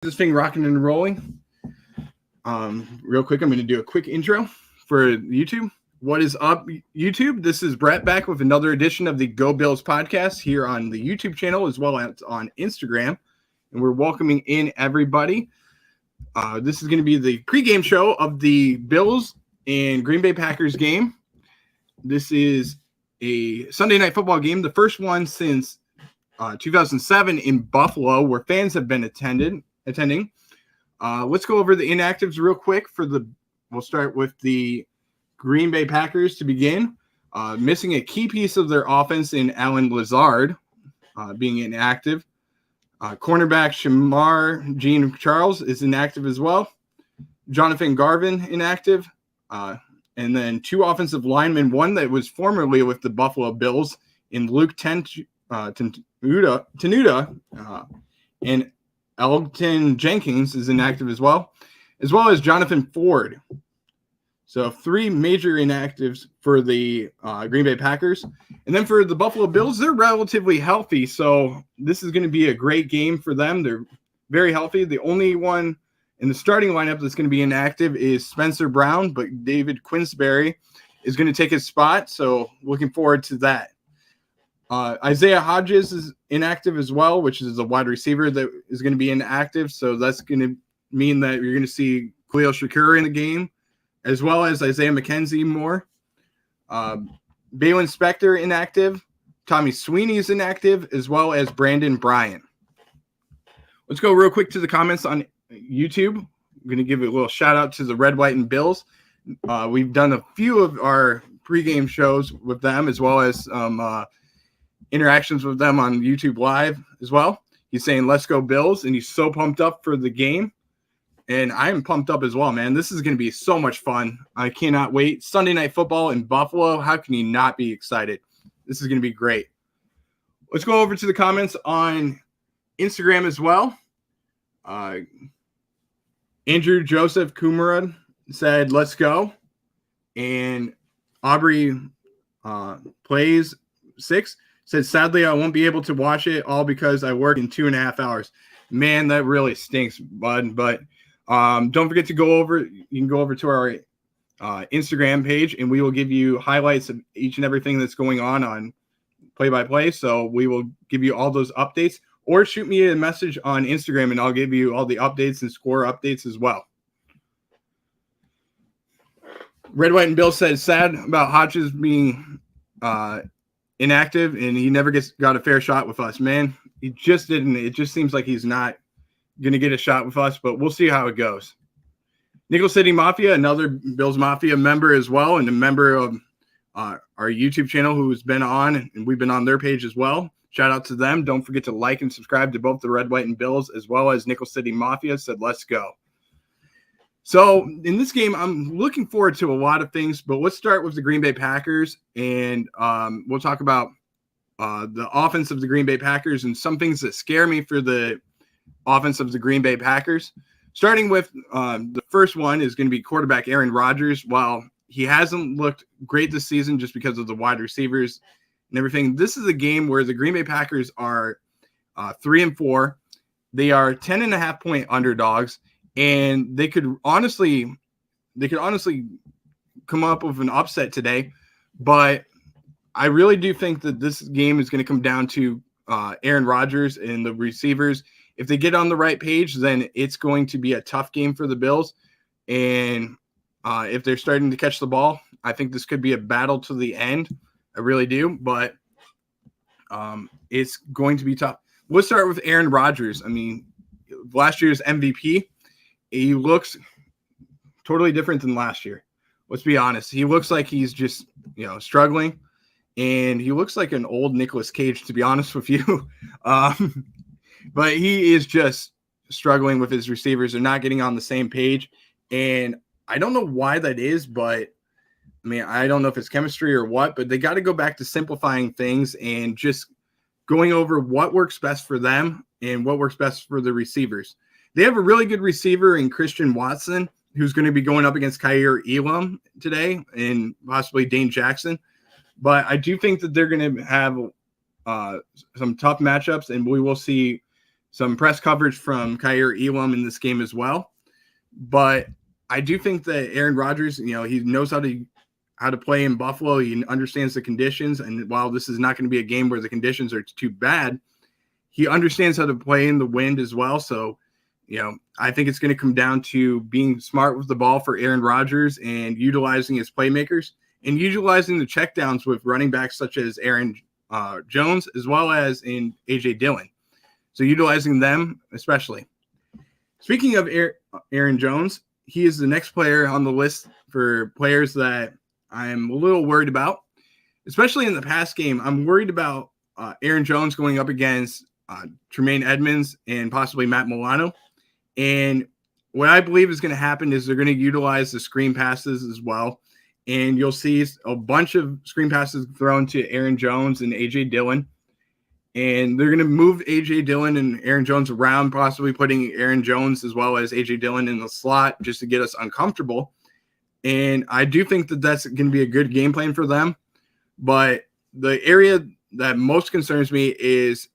This thing rocking and rolling. Real quick, I'm going to do a quick intro for YouTube. What is up, YouTube? This is Brett back with another edition of the Go Bills podcast here on the YouTube channel as well as on Instagram. And we're welcoming in everybody. This is going to be the pregame show of the Bills and Green Bay Packers game. This is a Sunday night football game, the first one since 2007 in Buffalo, where fans have been attending. Let's go over the inactives real quick. We'll start with the Green Bay Packers to begin. Missing a key piece of their offense in Alan Lazard being inactive. Cornerback Shamar Jean Charles is inactive as well. Jonathan Garvin inactive. And then two offensive linemen, one that was formerly with the Buffalo Bills in Luke Tenuta, and Elgton Jenkins is inactive as well as Jonathan Ford. So three major inactives for the Green Bay Packers. And then for the Buffalo Bills, they're relatively healthy. So this is going to be a great game for them. They're very healthy. The only one in the starting lineup that's going to be inactive is Spencer Brown, but David Quinsbury is going to take his spot. So looking forward to that. Isaiah Hodges is inactive as well, which is a wide receiver that is going to be inactive. So that's going to mean that you're going to see Khalil Shakur in the game, as well as Isaiah McKenzie more. Balin Spector inactive. Tommy Sweeney is inactive, as well as Brandon Bryant. Let's go real quick to the comments on YouTube. I'm going to give a little shout out to the Red, White, and Bills. We've done a few of our pregame shows with them, as well as interactions with them on YouTube Live as well. He's saying, let's go Bills, and he's so pumped up for the game. And I'm pumped up as well, man. This is going to be so much fun. I cannot wait. Sunday Night Football in Buffalo. How can you not be excited? This is going to be great. Let's go over to the comments on Instagram as well. Andrew Joseph Kumara said, let's go. And Aubrey Plays 6 said, sadly, I won't be able to watch it all because I work in 2.5 hours. Man, that really stinks, bud. But don't forget to go over. You can go over to our Instagram page, and we will give you highlights of each and everything that's going on play-by-play. So we will give you all those updates, or shoot me a message on Instagram, and I'll give you all the updates and score updates as well. Red, White, and Bill said, sad about Hodges being inactive, and he never got a fair shot with us. Man, he just didn't. It just seems like he's not going to get a shot with us, but we'll see how it goes. Nickel City Mafia, another Bills Mafia member as well, and a member of our YouTube channel who's been on, and we've been on their page as well. Shout out to them. Don't forget to like and subscribe to both the Red, White, and Bills, as well as Nickel City Mafia said, let's go. So in this game, I'm looking forward to a lot of things, but let's start with the Green Bay Packers, and we'll talk about the offense of the Green Bay Packers and some things that scare me for the offense of the Green Bay Packers. Starting with the first one is going to be quarterback Aaron Rodgers. While he hasn't looked great this season just because of the wide receivers and everything, this is a game where the Green Bay Packers are 3-4. They are 10.5-point underdogs. And they could honestly come up with an upset today, but I really do think that this game is going to come down to Aaron Rodgers and the receivers. If they get on the right page, then it's going to be a tough game for the Bills. And if they're starting to catch the ball, I think this could be a battle to the end. I really do, but it's going to be tough. Let's start with Aaron Rodgers. I mean, last year's MVP. He looks totally different than last year. Let's be honest. He looks like he's just, struggling. And he looks like an old Nicolas Cage, to be honest with you. But he is just struggling with his receivers. They're not getting on the same page. And I don't know why that is, but, I don't know if it's chemistry or what, but they got to go back to simplifying things and just going over what works best for them and what works best for the receivers. They have a really good receiver in Christian Watson, who's going to be going up against Kaiir Elam today and possibly Dane Jackson. But I do think that they're going to have some tough matchups, and we will see some press coverage from Kaiir Elam in this game as well. But I do think that Aaron Rodgers, he knows how to play in Buffalo. He understands the conditions. And while this is not going to be a game where the conditions are too bad, he understands how to play in the wind as well. So, I think it's going to come down to being smart with the ball for Aaron Rodgers and utilizing his playmakers and utilizing the checkdowns with running backs such as Aaron Jones, as well as in A.J. Dillon. So utilizing them especially. Speaking of Aaron Jones, he is the next player on the list for players that I'm a little worried about, especially in the pass game. I'm worried about Aaron Jones going up against Tremaine Edmonds and possibly Matt Milano. And what I believe is going to happen is they're going to utilize the screen passes as well. And you'll see a bunch of screen passes thrown to Aaron Jones and A.J. Dillon. And they're going to move A.J. Dillon and Aaron Jones around, possibly putting Aaron Jones as well as A.J. Dillon in the slot just to get us uncomfortable. And I do think that that's going to be a good game plan for them. But the area that most concerns me is,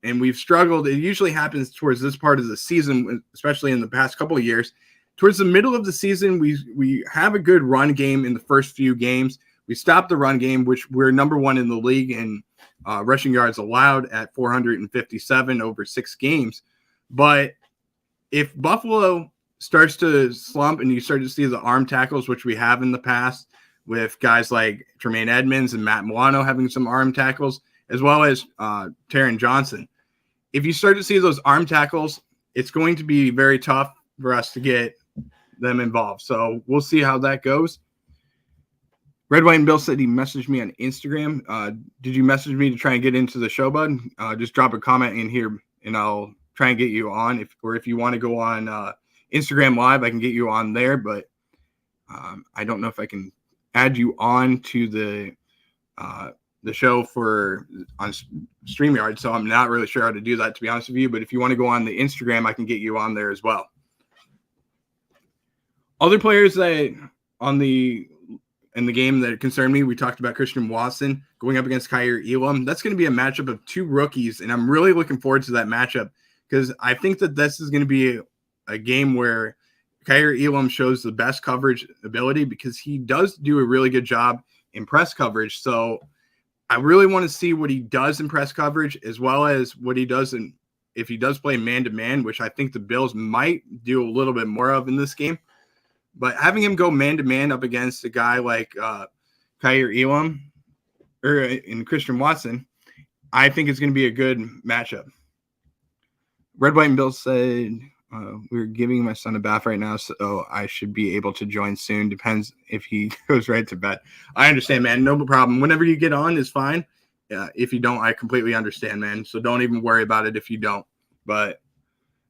and we've struggled, it usually happens towards this part of the season, especially in the past couple of years. Towards the middle of the season, we have a good run game in the first few games. We stopped the run game, which we're number one in the league in rushing yards allowed at 457 over 6 games. But if Buffalo starts to slump and you start to see the arm tackles, which we have in the past with guys like Tremaine Edmonds and Matt Milano having some arm tackles, as well as Taron Johnson. If you start to see those arm tackles, it's going to be very tough for us to get them involved. So we'll see how that goes. Red, White, and Bill said he messaged me on Instagram. Did you message me to try and get into the show, bud? Just drop a comment in here, and I'll try and get you on. If you want to go on Instagram Live, I can get you on there. But I don't know if I can add you on to the show on StreamYard, so I'm not really sure how to do that, to be honest with you. But if you want to go on the Instagram, I can get you on there as well. Other players that in the game that concern me, we talked about Christian Watson going up against Kaiir Elam. That's going to be a matchup of 2 rookies, and I'm really looking forward to that matchup because I think that this is going to be a game where Kaiir Elam shows the best coverage ability because he does do a really good job in press coverage. So I really want to see what he does in press coverage, as well as what he does if he does play man-to-man, which I think the Bills might do a little bit more of in this game. But having him go man-to-man up against a guy like Kaiir Elam in Christian Watson, I think it's going to be a good matchup. Red, White, and Bill said, we're giving my son a bath right now, so I should be able to join soon. Depends if he goes right to bed. I understand, man. No problem. Whenever you get on is fine. If you don't, I completely understand, man. So don't even worry about it if you don't. But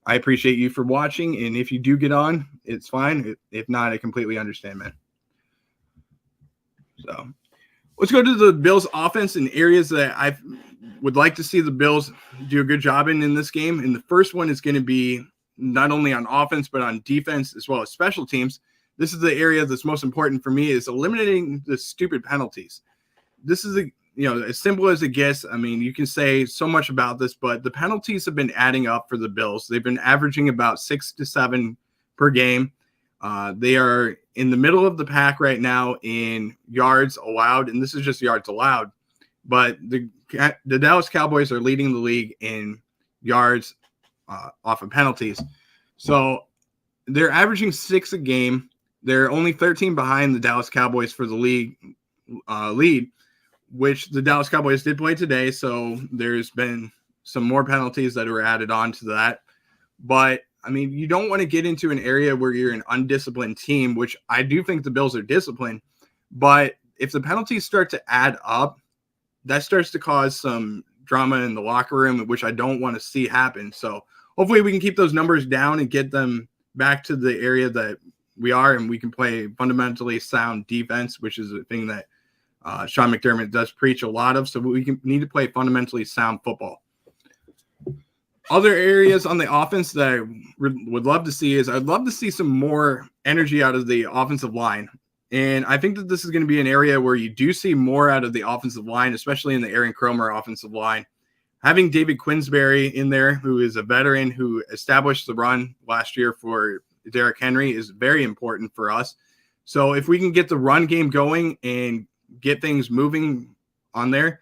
I appreciate you for watching, and if you do get on, it's fine. If not, I completely understand, man. So let's go to the Bills' offense and areas that I would like to see the Bills do a good job in this game. And the first one is going to be not only on offense, but on defense as well as special teams. This is the area that's most important for me, is eliminating the stupid penalties. This is as simple as it gets. I mean, you can say so much about this, but the penalties have been adding up for the Bills. They've been averaging about 6 to 7 per game. They are in the middle of the pack right now in yards allowed, and this is just yards allowed. But the Dallas Cowboys are leading the league in yards off of penalties. So they're averaging 6 a game. They're only 13 behind the Dallas Cowboys for the league lead, which the Dallas Cowboys did play today. So there's been some more penalties that were added on to that. But, I mean, you don't want to get into an area where you're an undisciplined team, which I do think the Bills are disciplined. But if the penalties start to add up, that starts to cause some drama in the locker room, which I don't want to see happen. So hopefully we can keep those numbers down and get them back to the area that we are, and we can play fundamentally sound defense, which is a thing that Sean McDermott does preach a lot of. So we need to play fundamentally sound football. Other areas on the offense that I would love to see is I'd love to see some more energy out of the offensive line. And I think that this is going to be an area where you do see more out of the offensive line, especially in the Aaron Kromer offensive line. having David Quinsbury in there, who is a veteran who established the run last year for Derrick Henry, is very important for us. So if we can get the run game going and get things moving on there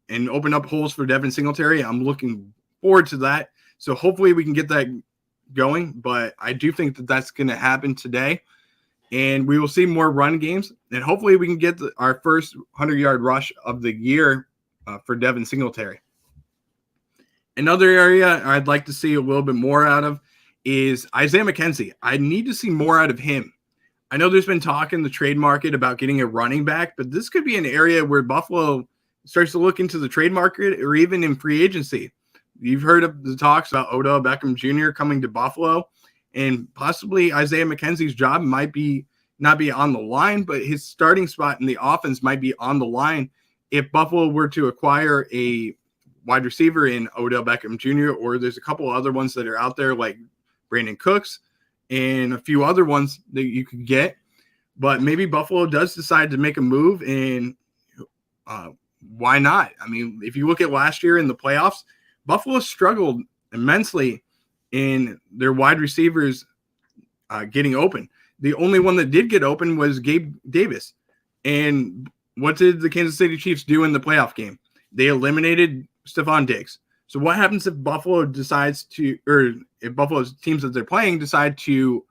and open up holes for Devin Singletary, I'm looking forward to that. So hopefully we can get that going, but I do think that that's going to happen today. And we will see more run games, and hopefully we can get our first 100-yard rush of the year for Devin Singletary. Another area I'd like to see a little bit more out of is Isaiah McKenzie. I need to see more out of him. I know there's been talk in the trade market about getting a running back, but this could be an area where Buffalo starts to look into the trade market or even in free agency. You've heard of the talks about Odell Beckham Jr. coming to Buffalo, and possibly Isaiah McKenzie's job might not be on the line, but his starting spot in the offense might be on the line if Buffalo were to acquire a wide receiver in Odell Beckham Jr., or there's a couple other ones that are out there like Brandon Cooks and a few other ones that you could get. But maybe Buffalo does decide to make a move, and why not? I mean, if you look at last year in the playoffs, Buffalo struggled immensely in their wide receivers getting open. The only one that did get open was Gabe Davis. And what did the Kansas City Chiefs do in the playoff game? They eliminated Stephon Diggs. So what happens if Buffalo decides to, or if Buffalo's teams that they're playing decide to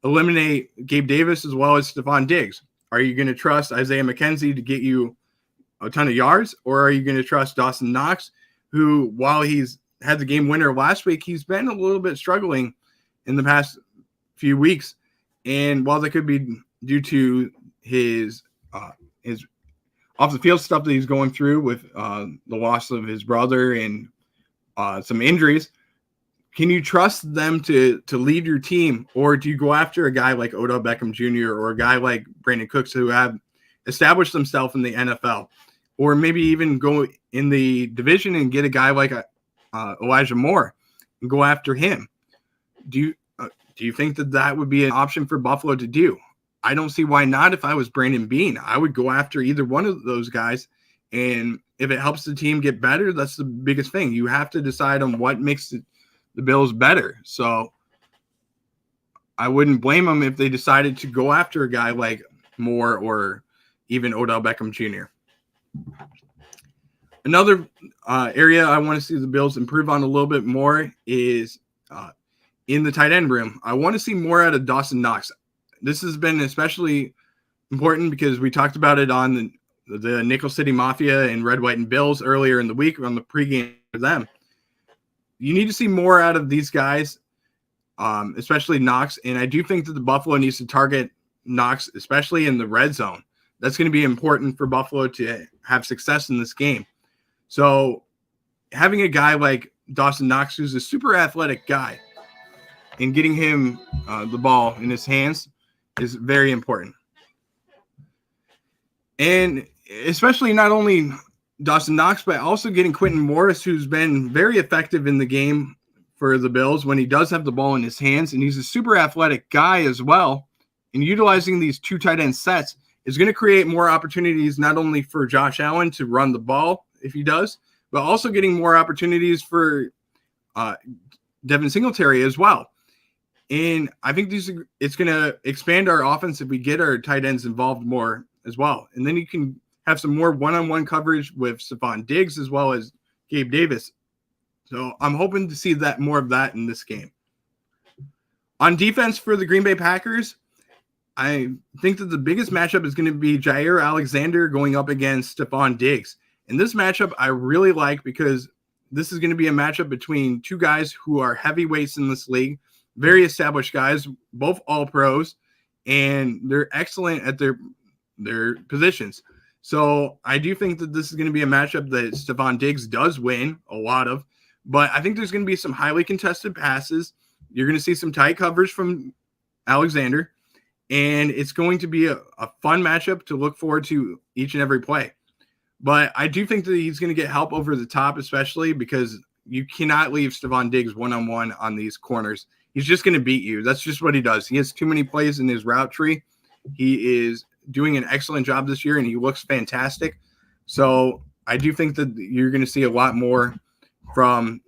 eliminate Gabe Davis as well as Stephon Diggs? Are you going to trust Isaiah McKenzie to get you a ton of yards, or are you going to trust Dawson Knox, who, while he's had the game winner last week, he's been a little bit struggling in the past few weeks. And while that could be due to his off the field stuff that he's going through with the loss of his brother and some injuries, can you trust them to lead your team, or do you go after a guy like Odell Beckham Jr. or a guy like Brandon Cooks who have established themselves in the NFL, or maybe even go in the division and get a guy like Elijah Moore and go after him? Do you think that would be an option for Buffalo to do? I don't see why not. If I was Brandon Beane, I would go after either one of those guys. And if it helps the team get better, that's the biggest thing. You have to decide on what makes the Bills better. So I wouldn't blame them if they decided to go after a guy like Moore or even Odell Beckham Jr. Another area I want to see the Bills improve on a little bit more is in the tight end room. I want to see more out of Dawson Knox. This has been especially important because we talked about it on the Nickel City Mafia and Red, White, and Bills earlier in the week on the pregame for them. You need to see more out of these guys, especially Knox. And I do think that the Buffalo needs to target Knox, especially in the red zone. That's going to be important for Buffalo to have success in this game. So having a guy like Dawson Knox, who's a super athletic guy, and getting him the ball in his hands is very important. And especially not only Dawson Knox, but also getting Quentin Morris, who's been very effective in the game for the Bills when he does have the ball in his hands. And he's a super athletic guy as well. And utilizing these two tight end sets is going to create more opportunities, not only for Josh Allen to run the ball if he does, but also getting more opportunities for Devin Singletary as well. And I think it's going to expand our offense if we get our tight ends involved more as well. And then you can have some more one-on-one coverage with Stephon Diggs as well as Gabe Davis. So I'm hoping to see that more of that in this game. On defense for the Green Bay Packers, I think that the biggest matchup is going to be Jair Alexander going up against Stephon Diggs. And this matchup I really like because this is going to be a matchup between two guys who are heavyweights in this league, very established guys, both all pros, and they're excellent at their positions. So I do think that this is going to be a matchup that Stephon Diggs does win a lot of, but I think there's going to be some highly contested passes. You're going to see some tight coverage from Alexander, and it's going to be a fun matchup to look forward to each and every play. But I do think that he's going to get help over the top, especially because you cannot leave Stephon Diggs one-on-one on these corners. He's just going to beat you. That's just what he does. He has too many plays in his route tree. He is doing an excellent job this year, and he looks fantastic. So I do think that you're going to see a lot more from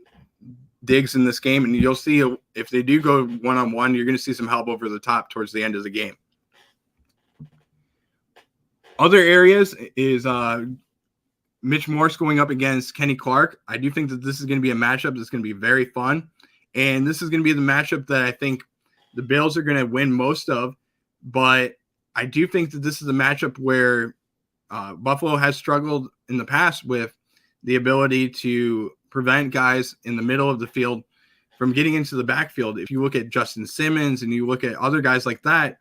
Diggs in this game, and you'll see if they do go one-on-one, you're going to see some help over the top towards the end of the game. Other areas is Mitch Morse going up against Kenny Clark. I do think that this is going to be a matchup that's going to be very fun, and this is going to be the matchup that I think the Bills are going to win most of, but I do think that this is a matchup where Buffalo has struggled in the past with the ability to prevent guys in the middle of the field from getting into the backfield. If you look at Justin Simmons and you look at other guys like that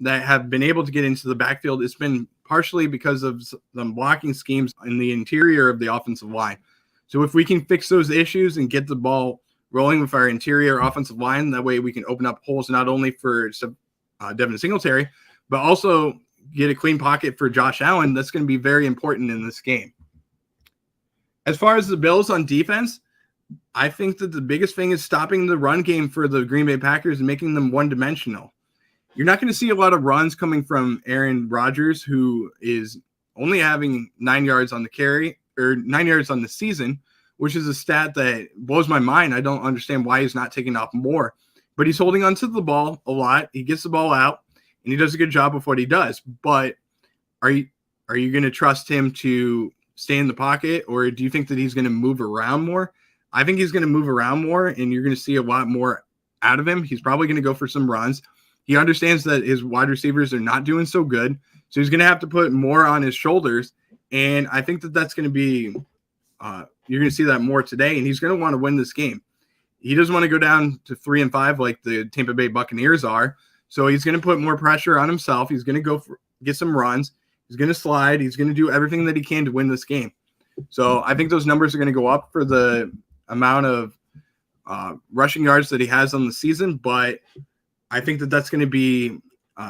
have been able to get into the backfield, it's been partially because of some blocking schemes in the interior of the offensive line. So if we can fix those issues and get the ball rolling with our interior offensive line, that way we can open up holes not only for Devin Singletary, but also get a clean pocket for Josh Allen. That's going to be very important in this game. As far as the Bills on defense, I think that the biggest thing is stopping the run game for the Green Bay Packers and making them one-dimensional. You're not going to see a lot of runs coming from Aaron Rodgers, who is only having 9 yards on the carry, or 9 yards on the season, which is a stat that blows my mind. I don't understand why he's not taking off more. But he's holding onto the ball a lot. He gets the ball out, and he does a good job of what he does. But are you going to trust him to stay in the pocket, or do you think that he's going to move around more? I think he's going to move around more, and you're going to see a lot more out of him. He's probably going to go for some runs. He understands that his wide receivers are not doing so good, so he's going to have to put more on his shoulders, and I think that that's going to be you're going to see that more today, and he's going to want to win this game. He doesn't want to go down to 3-5 like the Tampa Bay Buccaneers are, so he's going to put more pressure on himself. He's going to go get some runs. He's going to slide. He's going to do everything that he can to win this game. So I think those numbers are going to go up for the amount of rushing yards that he has on the season, but I think that that's going to be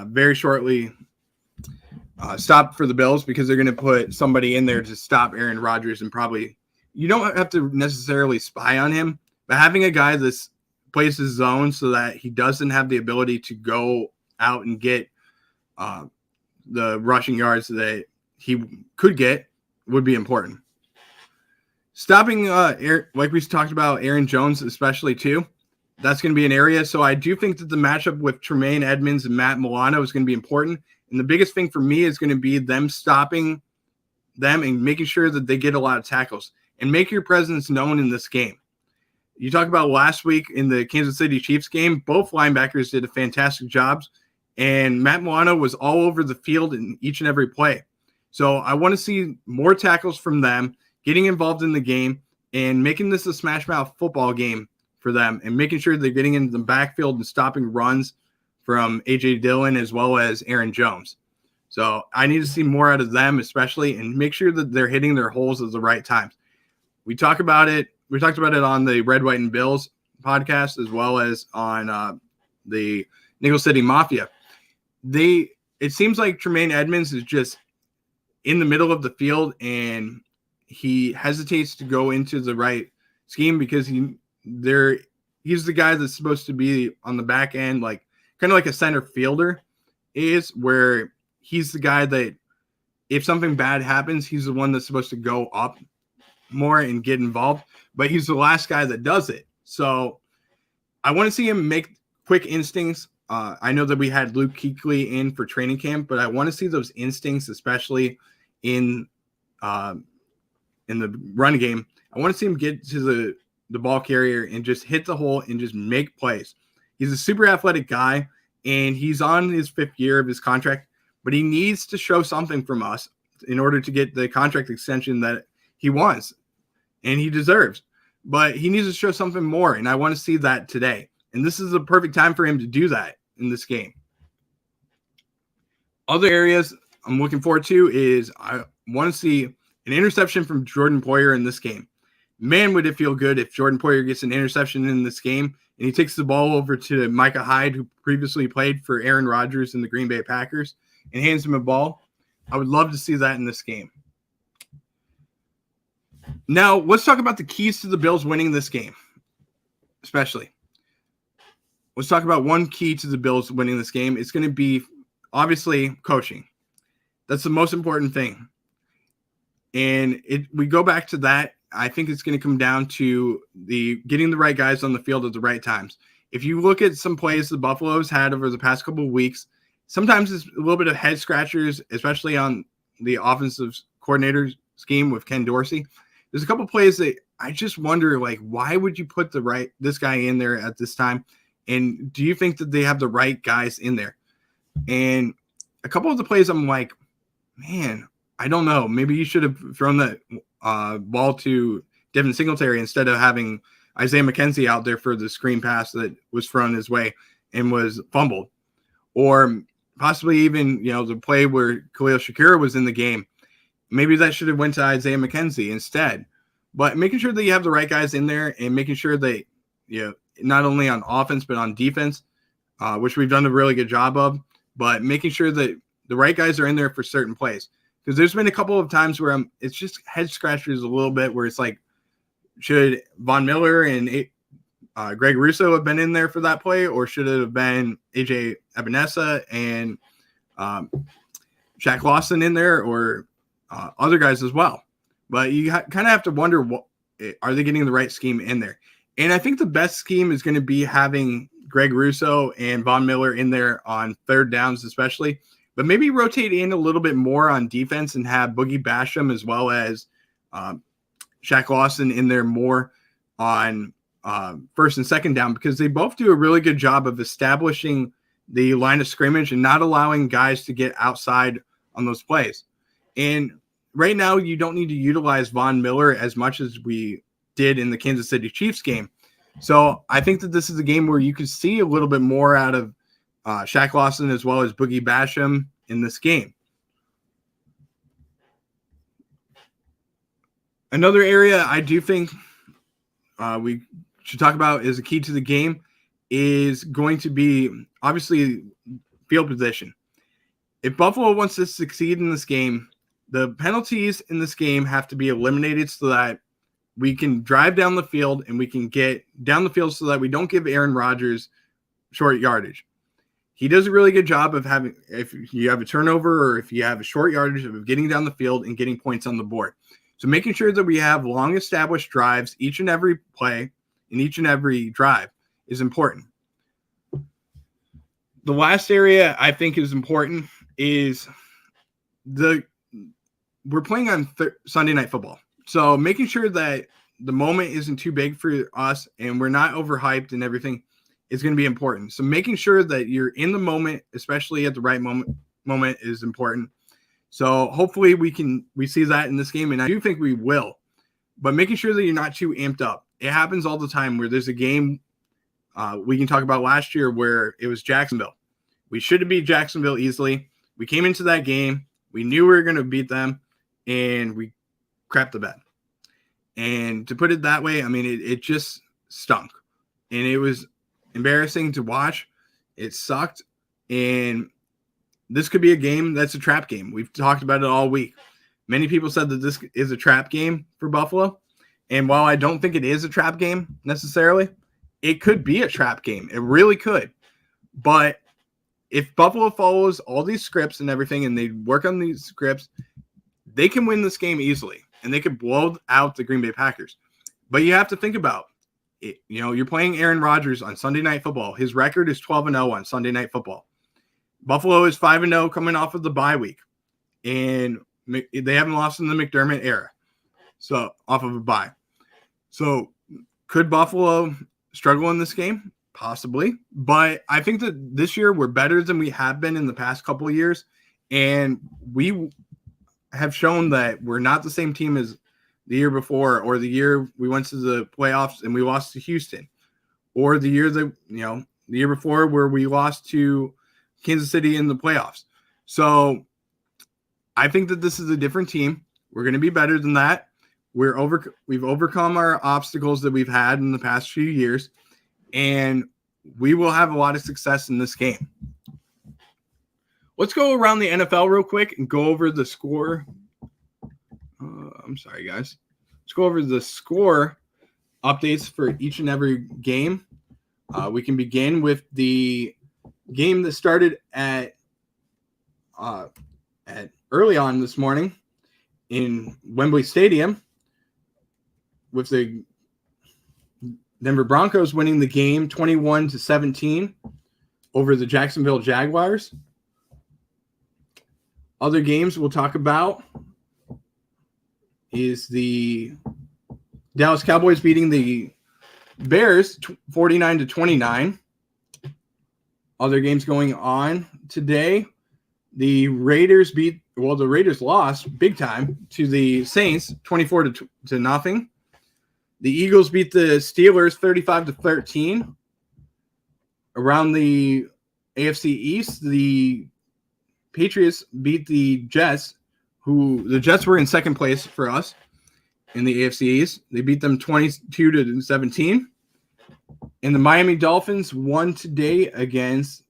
very shortly stopped for the Bills because they're going to put somebody in there to stop Aaron Rodgers, and probably you don't have to necessarily spy on him, but having a guy that plays his zone so that he doesn't have the ability to go out and get the rushing yards that he could get would be important. Stopping, like we talked about, Aaron Jones especially too, that's going to be an area. So I do think that the matchup with Tremaine Edmonds and Matt Milano is going to be important. And the biggest thing for me is going to be them stopping them and making sure that they get a lot of tackles and make your presence known in this game. You talk about last week in the Kansas City Chiefs game, both linebackers did a fantastic job, and Matt Milano was all over the field in each and every play. So I want to see more tackles from them, getting involved in the game and making this a smash mouth football game for them, and making sure they're getting into the backfield and stopping runs from A.J. Dillon as well as Aaron Jones. So I need to see more out of them, especially, and make sure that they're hitting their holes at the right times. We talked about it on the Red, White, and Bills podcast, as well as on the Nickel City Mafia. It seems like Tremaine Edmonds is just in the middle of the field, and he hesitates to go into the right scheme because he's the guy that's supposed to be on the back end, like kind of like a center fielder is, where he's the guy that if something bad happens, he's the one that's supposed to go up more and get involved, but he's the last guy that does it. So I want to see him make quick instincts. I know that we had Luke Kuechly in for training camp, but I want to see those instincts, especially in the run game. I want to see him get to the ball carrier and just hit the hole and just make plays. He's a super athletic guy, and he's on his 5th year of his contract, but he needs to show something from us in order to get the contract extension that he wants and he deserves. But he needs to show something more, and I want to see that today. And this is the perfect time for him to do that in this game. Other areas I'm looking forward to is I want to see an interception from Jordan Poyer in this game. Man, would it feel good if Jordan Poyer gets an interception in this game and he takes the ball over to Micah Hyde, who previously played for Aaron Rodgers in the Green Bay Packers, and hands him a ball. I would love to see that in this game. Now, let's talk about the keys to the Bills winning this game, especially. Let's talk about one key to the Bills winning this game. It's going to be, obviously, coaching. That's the most important thing. And we go back to that I think it's going to come down to getting the right guys on the field at the right times. If you look at some plays the Buffalo's had over the past couple of weeks, sometimes it's a little bit of head scratchers, especially on the offensive coordinator scheme with Ken Dorsey. There's a couple of plays that I just wonder, like, why would you put this guy in there at this time? And do you think that they have the right guys in there? And a couple of the plays, I'm like, man, I don't know. Maybe you should have thrown the ball to Devin Singletary instead of having Isaiah McKenzie out there for the screen pass that was thrown his way and was fumbled. Or possibly even, the play where Khalil Shakir was in the game. Maybe that should have went to Isaiah McKenzie instead. But making sure that you have the right guys in there and making sure that, not only on offense but on defense, which we've done a really good job of, but making sure that the right guys are in there for certain plays. Because there's been a couple of times where it's just head scratchers a little bit where it's like, should Von Miller and Greg Russo have been in there for that play, or should it have been AJ Ebenesa and Shaq Lawson in there, or other guys as well? But you kind of have to wonder, are they getting the right scheme in there? And I think the best scheme is going to be having Greg Russo and Von Miller in there on third downs especially, but maybe rotate in a little bit more on defense and have Boogie Basham as well as Shaq Lawson in there more on first and second down, because they both do a really good job of establishing the line of scrimmage and not allowing guys to get outside on those plays. And right now, you don't need to utilize Von Miller as much as we did in the Kansas City Chiefs game. So I think that this is a game where you could see a little bit more out of Shaq Lawson as well as Boogie Basham in this game. Another area I do think we should talk about is a key to the game is going to be obviously field position. If Buffalo wants to succeed in this game, the penalties in this game have to be eliminated so that we can drive down the field and we can get down the field so that we don't give Aaron Rodgers short yardage. He does a really good job of if you have a turnover or if you have a short yardage, of getting down the field and getting points on the board. So making sure that we have long established drives each and every play in each and every drive is important. The last area I think is important is we're playing on Sunday Night Football. So making sure that the moment isn't too big for us and we're not overhyped and everything is going to be important. So making sure that you're in the moment, especially at the right moment is important. So hopefully we see that in this game, and I do think we will. But making sure that you're not too amped up. It happens all the time where there's a game we can talk about last year where it was Jacksonville. We should have beat Jacksonville easily. We came into that game. We knew we were going to beat them, and we crapped the bed. And to put it that way, I mean, it just stunk. And it was embarrassing to watch. It sucked. And this could be a game that's a trap game. We've talked about it all week. Many people said that this is a trap game for Buffalo. And while I don't think it is a trap game necessarily, it could be a trap game. It really could. But if Buffalo follows all these scripts and everything and they work on these scripts, they can win this game easily. And they could blow out the Green Bay Packers. But you have to think about it. You're playing Aaron Rodgers on Sunday Night Football. His record is 12-0 on Sunday Night Football. Buffalo is 5-0 coming off of the bye week. And they haven't lost in the McDermott era. So off of a bye. So could Buffalo struggle in this game? Possibly. But I think that this year we're better than we have been in the past couple of years. And we have shown that we're not the same team as the year before, or the year we went to the playoffs and we lost to Houston, or the year that, the year before where we lost to Kansas City in the playoffs. So I think that this is a different team. We're going to be better than that. We've overcome our obstacles that we've had in the past few years, and we will have a lot of success in this game. Let's go around the NFL real quick and go over the score. I'm sorry, guys. Let's go over the score updates for each and every game. We can begin with the game that started at early on this morning in Wembley Stadium. with the Denver Broncos winning the game 21-17 over the Jacksonville Jaguars. Other games we'll talk about is the Dallas Cowboys beating the Bears 49-29. Other games going on today. The Raiders lost big time to the Saints 24-0. The Eagles beat the Steelers 35-13. Around the AFC East, the Patriots beat the Jets, the Jets were in second place for us in the AFC East. They beat them 22-17. And the Miami Dolphins won today against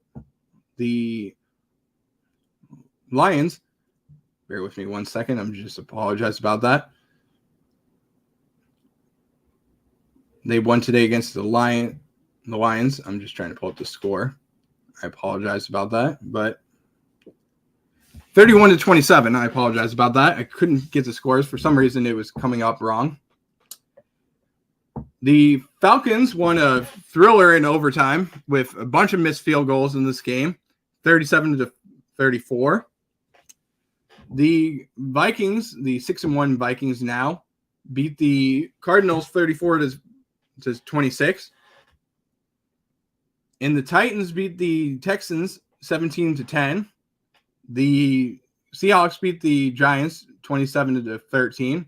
the Lions. Bear with me 1 second. I'm just apologize about that. They won today against the Lions. I'm just trying to pull up the score. I apologize about that, but 31-27. I apologize about that. I couldn't get the scores. For some reason, it was coming up wrong. The Falcons won a thriller in overtime with a bunch of missed field goals in this game, 37-34. The Vikings, the 6-1 Vikings now, beat the Cardinals 34-26. And the Titans beat the Texans 17-10. The Seahawks beat the Giants 27-13.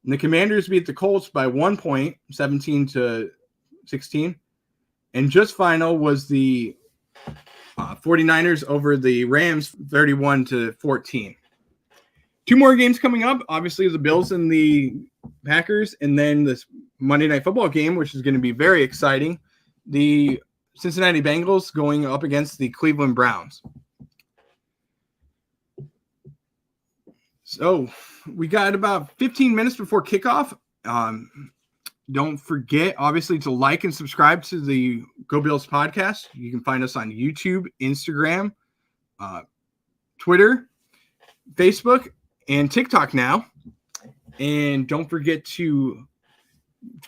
And the Commanders beat the Colts by 1 point, 17-16. And just final was the 49ers over the Rams 31-14. Two more games coming up. Obviously, the Bills and the Packers, and then this Monday Night Football game, which is going to be very exciting. The Cincinnati Bengals going up against the Cleveland Browns. So we got about 15 minutes before kickoff. Don't forget, obviously, to like and subscribe to the Go Bills podcast. You can find us on YouTube, Instagram, Twitter, Facebook, and TikTok now. And don't forget to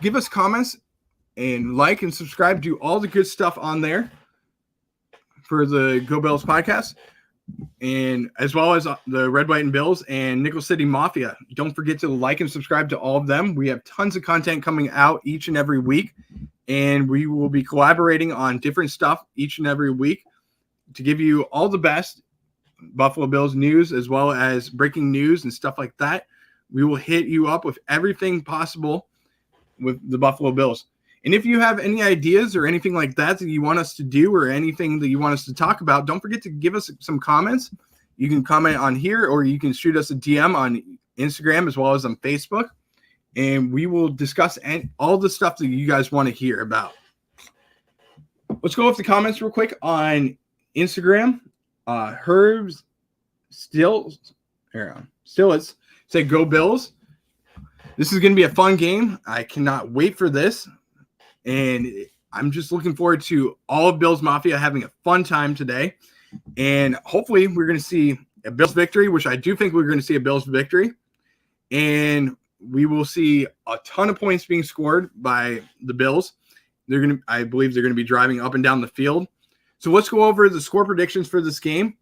give us comments and like and subscribe. Do all the good stuff on there for the Go Bills podcast. And as well as the Red, White, and Bills and Nickel City Mafia. Don't forget to like and subscribe to all of them. We have tons of content coming out each and every week, and we will be collaborating on different stuff each and every week to give you all the best Buffalo Bills news as well as breaking news and stuff like that. We will hit you up with everything possible with the Buffalo Bills. And if you have any ideas or anything like that that you want us to do or anything that you want us to talk about, don't forget to give us some comments. You can comment on here or you can shoot us a DM on Instagram as well as on Facebook. And we will discuss all the stuff that you guys want to hear about. Let's go with the comments real quick on Instagram. Herbs Stillitz say Go Bills. This is going to be a fun game. I cannot wait for this. And I'm just looking forward to all of Bills Mafia having a fun time today. And hopefully we're going to see a Bills victory, which I do think we're going to see a Bills victory. And we will see a ton of points being scored by the Bills. I believe they're going to be driving up and down the field. So let's go over the score predictions for this game.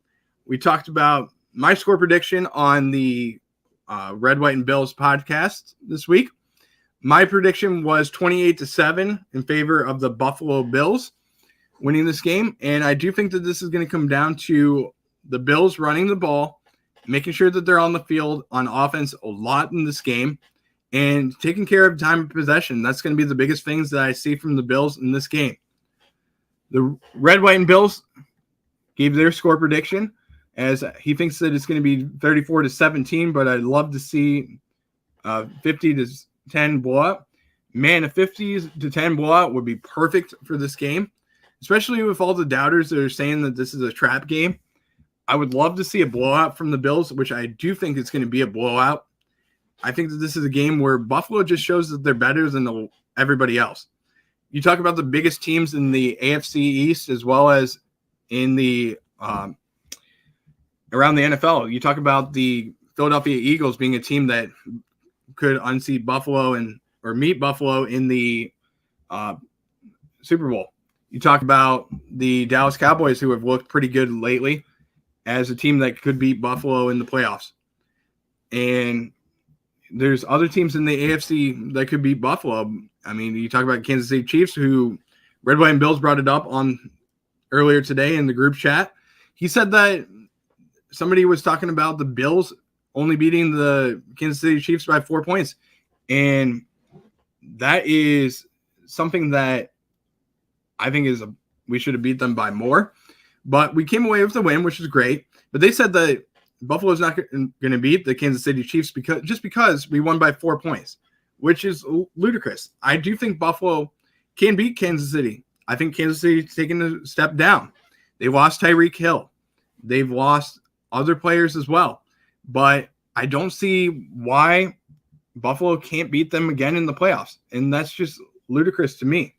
We talked about my score prediction on the Red, White, and Bills podcast this week. My prediction was 28-7 in favor of the Buffalo Bills winning this game. And I do think that this is going to come down to the Bills running the ball, making sure that they're on the field on offense a lot in this game, and taking care of time of possession. That's going to be the biggest things that I see from the Bills in this game. The Red, White, and Bills gave their score prediction as he thinks that it's going to be 34-17, but I'd love to see 50-10 blowout. Man, a 50-10 blowout would be perfect for this game, especially with all the doubters that are saying that this is a trap game. I would love to see a blowout from the Bills, which I do think it's going to be a blowout. I think that this is a game where Buffalo just shows that they're better than everybody else. You talk about the biggest teams in the AFC East as well as in the around the NFL. You talk about the Philadelphia Eagles being a team that could unseat Buffalo and or meet Buffalo in the Super Bowl. You talk about the Dallas Cowboys, who have looked pretty good lately as a team that could beat Buffalo in the playoffs. And there's other teams in the AFC that could beat Buffalo. I mean, you talk about Kansas City Chiefs, who Red, White, and Bills brought it up on earlier today in the group chat. He said that somebody was talking about the Bills only beating the Kansas City Chiefs by 4 points. And that is something that I think we should have beat them by more. But we came away with the win, which is great. But they said that Buffalo is not going to beat the Kansas City Chiefs because we won by 4 points, which is ludicrous. I do think Buffalo can beat Kansas City. I think Kansas City's taken a step down. They lost Tyreek Hill. They've lost other players as well. But I don't see why Buffalo can't beat them again in the playoffs. And that's just ludicrous to me.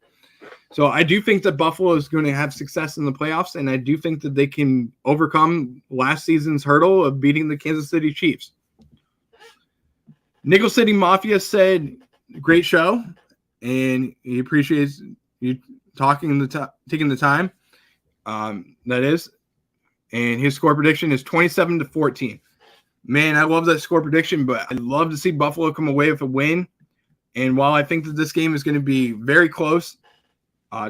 So I do think that Buffalo is going to have success in the playoffs, and I do think that they can overcome last season's hurdle of beating the Kansas City Chiefs. Nickel City Mafia said, great show, and he appreciates you taking the time. That is. And his score prediction is 27-14. Man, I love that score prediction, but I'd love to see Buffalo come away with a win. And while I think that this game is going to be very close,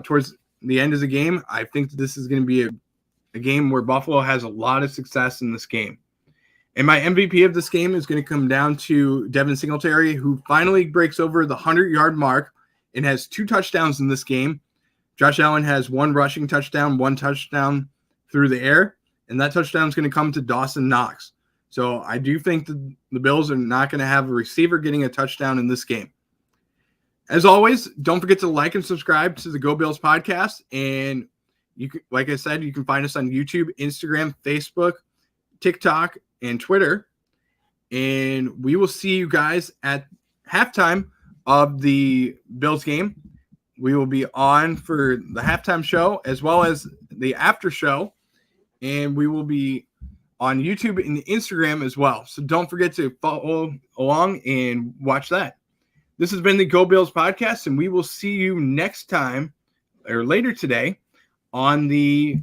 towards the end of the game, I think that this is going to be a game where Buffalo has a lot of success in this game. And my MVP of this game is going to come down to Devin Singletary, who finally breaks over the 100-yard mark and has 2 touchdowns in this game. Josh Allen has 1 rushing touchdown, 1 touchdown through the air, and that touchdown is going to come to Dawson Knox. So I do think that the Bills are not going to have a receiver getting a touchdown in this game. As always, don't forget to like and subscribe to the Go Bills podcast. And you can, like I said, you can find us on YouTube, Instagram, Facebook, TikTok, and Twitter. And we will see you guys at halftime of the Bills game. We will be on for the halftime show as well as the after show. And we will be on YouTube and Instagram as well. So don't forget to follow along and watch that. This has been the Go Bills podcast, and we will see you next time or later today on the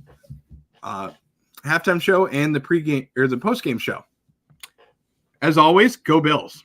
halftime show and the pregame or the postgame show. As always, Go Bills.